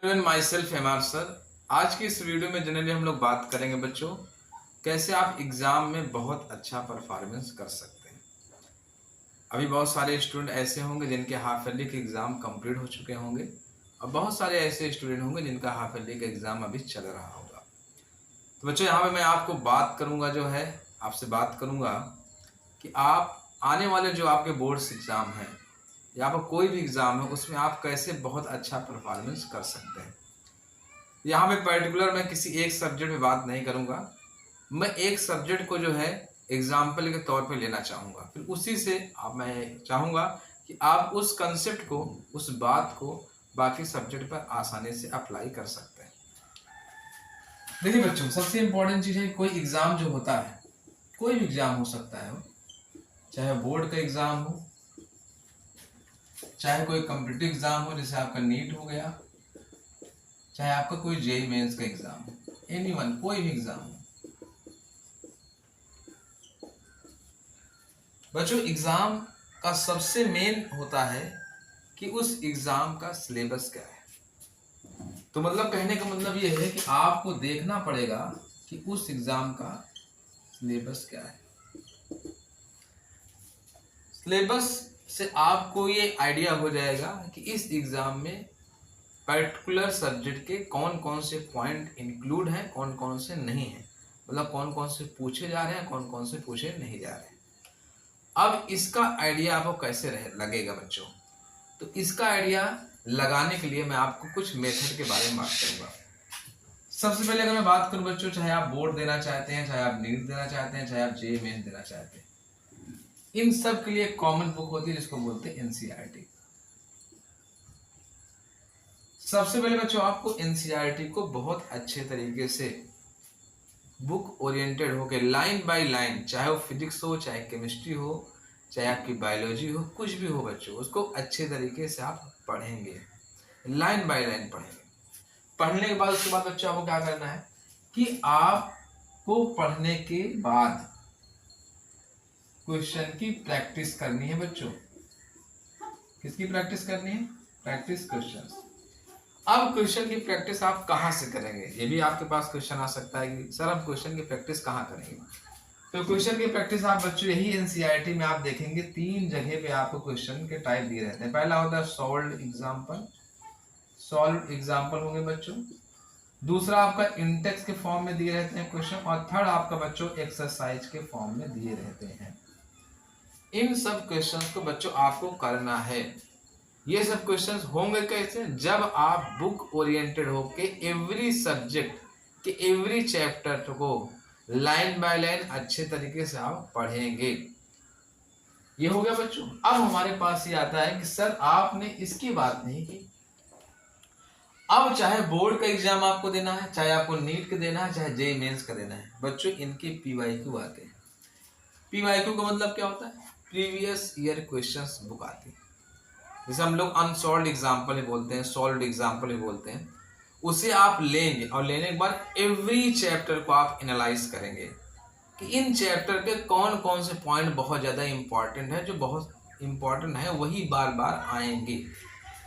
My self MR sir. आज की इस वीडियो में जनरली हम लोग बात करेंगे बच्चों, कैसे आप एग्जाम में बहुत अच्छा परफॉर्मेंस कर सकते हैं। अभी बहुत सारे स्टूडेंट ऐसे होंगे जिनके हाफ ईयरली के एग्जाम कंप्लीट हो चुके होंगे और बहुत सारे ऐसे स्टूडेंट होंगे जिनका हाफ ईयरली का एग्जाम अभी चल रहा होगा। तो बच्चों यहाँ पे मैं आपको बात करूंगा, जो है आपसे बात करूंगा कि आप आने वाले जो आपके बोर्ड्स एग्जाम हैं या आपका कोई भी एग्जाम है उसमें आप कैसे बहुत अच्छा परफॉर्मेंस कर सकते हैं। यहाँ पे पर्टिकुलर मैं किसी एक सब्जेक्ट में बात नहीं करूँगा, मैं एक सब्जेक्ट को जो है एग्जाम्पल के तौर पे लेना चाहूँगा, फिर उसी से आप मैं चाहूँगा कि आप उस कंसेप्ट को, उस बात को बाकी सब्जेक्ट पर आसानी से अप्लाई कर सकते हैं। देखिए बच्चों, सबसे इम्पोर्टेंट चीज़ है कोई एग्ज़ाम जो होता है, कोई भी एग्ज़ाम हो सकता है, चाहे बोर्ड का एग्ज़ाम हो, चाहे कोई कॉम्पिटिटिव एग्ज़ाम हो जैसे आपका नीट हो गया, चाहे आपका कोई जेईई मेंस का एग्जाम हो, एनीवन कोई भी एग्जाम हो। बच्चों एग्जाम का सबसे मेन होता है कि उस एग्जाम का सिलेबस क्या है। तो मतलब कहने का मतलब ये है कि आपको देखना पड़ेगा कि उस एग्जाम का सिलेबस क्या है। सिलेबस से आपको ये आइडिया हो जाएगा कि इस एग्जाम में पर्टिकुलर सब्जेक्ट के कौन कौन से पॉइंट इंक्लूड हैं, कौन कौन से नहीं हैं, मतलब कौन कौन से पूछे जा रहे हैं, कौन कौन से पूछे नहीं जा रहे हैं। अब इसका आइडिया आपको कैसे लगेगा बच्चों, तो इसका आइडिया लगाने के लिए मैं आपको कुछ मेथड के बारे में बात करूंगा। सबसे पहले अगर मैं बात करूं बच्चों, चाहे आप बोर्ड देना चाहते हैं, चाहे आप नीट देना चाहते हैं, चाहे आप जेईई मेंस देना चाहते हैं, इन सब के लिए एक कॉमन बुक होती है जिसको बोलते हैं एनसीईआरटी। सबसे पहले बच्चों आपको एनसीईआरटी को बहुत अच्छे तरीके से बुक ओरिएंटेड होकर लाइन बाय लाइन, चाहे वो फिजिक्स हो, चाहे केमिस्ट्री हो, चाहे आपकी बायोलॉजी हो, कुछ भी हो बच्चों, उसको अच्छे तरीके से आप पढ़ेंगे, लाइन बाय लाइन पढ़ेंगे। पढ़ने के बाद उसके बाद बच्चों आपको क्या करना है कि आपको पढ़ने के बाद क्वेश्चन की प्रैक्टिस करनी है बच्चों। किसकी प्रैक्टिस करनी है? Practice question. अब क्वेश्चन की प्रैक्टिस आप कहाँ से करेंगे, ये भी आपके पास क्वेश्चन आ सकता है कि सर हम क्वेश्चन की प्रैक्टिस कहाँ करेंगे। तो क्वेश्चन की प्रैक्टिस आप बच्चों यही एनसीईआरटी में आप देखेंगे 3 जगह पे आपको क्वेश्चन के टाइप दिए रहते हैं। पहला होता है सॉल्व्ड एग्जांपल, सॉल्व्ड एग्जांपल होंगे बच्चों। दूसरा आपका इंडेक्स के फॉर्म में दिए रहते हैं क्वेश्चन, और थर्ड आपका बच्चों एक्सरसाइज के फॉर्म में दिए रहते हैं। इन सब क्वेश्चन को बच्चों आपको करना है। ये सब क्वेश्चंस होंगे कैसे? जब आप बुक ओरिएंटेड होके एवरी सब्जेक्ट के एवरी चैप्टर को लाइन बाय लाइन अच्छे तरीके से आप पढ़ेंगे। ये हो गया बच्चों। अब हमारे पास ये आता है कि सर आपने इसकी बात नहीं की। अब चाहे बोर्ड का एग्जाम आपको देना है, चाहे आपको नीट का देना है, चाहे जेईई मेंस का देना है बच्चों, इनके पीवाईक्यू आते हैं। पीवाईक्यू का मतलब क्या होता है? प्रीवियस ईयर क्वेश्चंस बुक आती है, जैसे हम लोग अनसॉल्व्ड एग्जाम्पल ही बोलते हैं, सॉल्व्ड एग्जाम्पल ही बोलते हैं। उसे आप लेंगे और लेने के बाद एवरी चैप्टर को आप एनालाइज करेंगे कि इन चैप्टर के कौन कौन से पॉइंट बहुत ज़्यादा इंपॉर्टेंट है, जो बहुत इंपॉर्टेंट है वही बार बार आएंगे।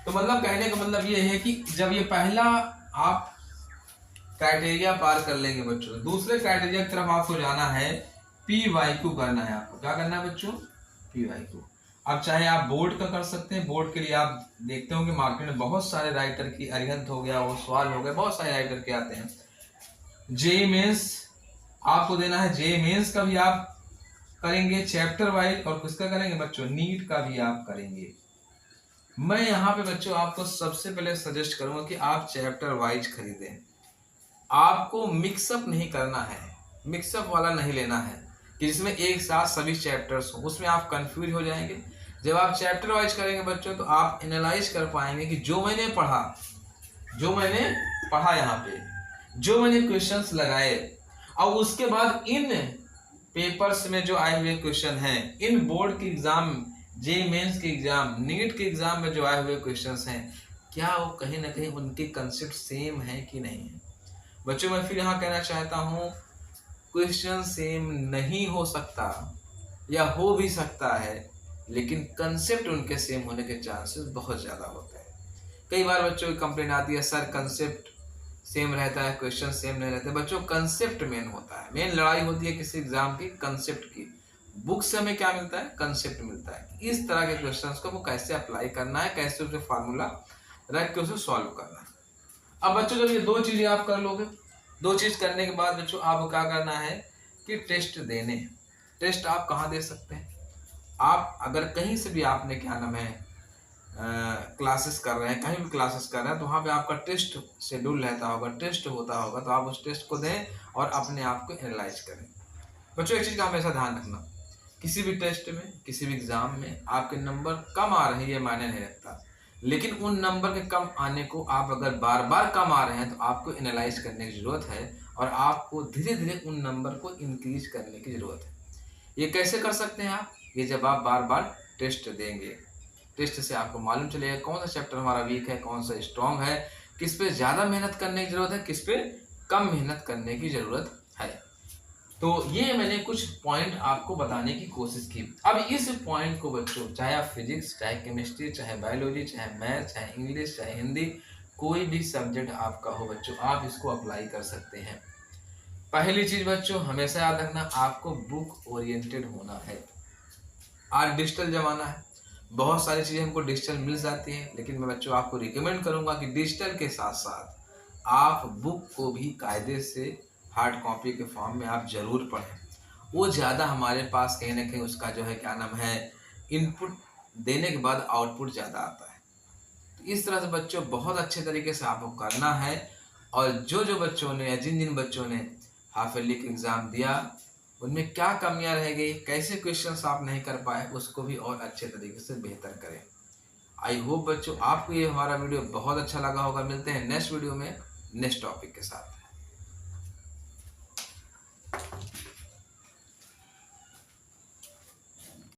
तो मतलब कहने का मतलब ये है कि जब ये पहला आप क्राइटेरिया पार कर लेंगे बच्चों, दूसरे क्राइटेरिया की तरफ आपको जाना है, पीवाईक्यू करना है। आपको क्या करना है बच्चों? पीवाईक्यू। अब चाहे आप बोर्ड का कर सकते हैं, बोर्ड के लिए आप देखते होंगे मार्केट में बहुत सारे राइटर की, अरिहंत हो गया, वो सवाल हो गए, बहुत सारे राइटर के आते हैं। जेईई मेंस आपको देना है, जेईई मेंस का भी आप करेंगे चैप्टर वाइज, और किसका करेंगे बच्चों? नीट का भी आप करेंगे। मैं यहाँ पे बच्चों आपको सबसे पहले सजेस्ट करूंगा कि आप चैप्टर वाइज खरीदें। आपको मिक्सअप नहीं करना है, मिक्सअप वाला नहीं लेना है कि जिसमें एक साथ सभी चैप्टर्स हो, उसमें आप कंफ्यूज हो जाएंगे। जब आप चैप्टर वाइज करेंगे बच्चों तो आप एनालाइज कर पाएंगे कि जो मैंने पढ़ा यहाँ पे, जो मैंने क्वेश्चंस लगाए, और उसके बाद इन पेपर्स में जो आए हुए क्वेश्चन हैं, इन बोर्ड के एग्जाम, जेईई मेंस के एग्जाम, नीट के एग्जाम में जो आए हुए क्वेश्चंस हैं, क्या वो कहीं ना कहीं उनके कंसेप्ट सेम है कि नहीं है। बच्चों मैं फिर यहाँ कहना चाहता हूँ, क्वेश्चन सेम नहीं हो सकता या हो भी सकता है, लेकिन कंसेप्ट उनके सेम होने के चांसेस बहुत ज़्यादा होते हैं। कई बार बच्चों की कंप्लेन आती है सर कंसेप्ट सेम रहता है, क्वेश्चन सेम नहीं रहते। बच्चों कंसेप्ट मेन होता है, मेन लड़ाई होती है किसी एग्जाम की कंसेप्ट की। बुक से हमें क्या मिलता है, कंसेप्ट मिलता है, इस तरह के क्वेश्चंस को वो कैसे अप्लाई करना है, कैसे उसे फार्मूला रख के उसे सॉल्व करना है। अब बच्चों जब ये 2 चीजें आप कर लोगे, 2 चीज करने के बाद बच्चों आपको क्या करना है कि टेस्ट देने हैं। टेस्ट आप कहाँ दे सकते हैं, आप अगर कहीं से भी आपने क्या नाम है क्लासेस कर रहे हैं, कहीं भी क्लासेस कर रहे हैं, तो वहाँ पे आपका टेस्ट शेड्यूल रहता होगा, टेस्ट होता होगा, तो आप उस टेस्ट को दें और अपने आप को एनालाइज करें। बच्चों एक चीज़ का हमेशा ध्यान रखना, किसी भी टेस्ट में, किसी भी एग्जाम में आपके नंबर कम आ रहे हैं ये मायने नहीं रखता, लेकिन उन नंबर के कम आने को आप अगर बार बार कम आ रहे हैं तो आपको एनालाइज करने की ज़रूरत है और आपको धीरे धीरे उन नंबर को इंक्रीज करने की ज़रूरत है। ये कैसे कर सकते हैं आप, ये जब आप बार बार टेस्ट देंगे। टेस्ट से आपको मालूम चलेगा कौन सा चैप्टर हमारा वीक है, कौन सा स्ट्रॉन्ग है, किस पे ज़्यादा मेहनत करने की ज़रूरत है, किस पे कम मेहनत करने की ज़रूरत है। तो ये मैंने कुछ पॉइंट आपको बताने की कोशिश की। अब इस पॉइंट को बच्चों, चाहे आप फिजिक्स, चाहे केमिस्ट्री, चाहे बायोलॉजी, चाहे मैथ, चाहे इंग्लिश, चाहे हिंदी, कोई भी सब्जेक्ट आपका हो बच्चों, आप इसको अप्लाई कर सकते हैं। पहली चीज़ बच्चों हमेशा याद रखना, आपको बुक ओरिएंटेड होना है। आज डिजिटल ज़माना है, बहुत सारी चीज़ें हमको डिजिटल मिल जाती हैं, लेकिन मैं बच्चों आपको रिकमेंड करूंगा कि डिजिटल के साथ साथ आप बुक को भी कायदे से हार्ड कॉपी के फॉर्म में आप जरूर पढ़ें। वो ज़्यादा हमारे पास कहीं ना कहीं उसका जो है क्या नाम है इनपुट देने के बाद आउटपुट ज़्यादा आता है। तो इस तरह से बच्चों बहुत अच्छे तरीके से आपको करना है। और जो जो बच्चों ने या जिन जिन बच्चों ने हाफ ईयरली का एग्ज़ाम दिया उनमें क्या कमियां रह गई, कैसे क्वेश्चंस आप नहीं कर पाए, उसको भी और अच्छे तरीके से बेहतर करें। आई होप बच्चों आपको ये हमारा वीडियो बहुत अच्छा लगा होगा। मिलते हैं नेक्स्ट वीडियो में नेक्स्ट टॉपिक के साथ।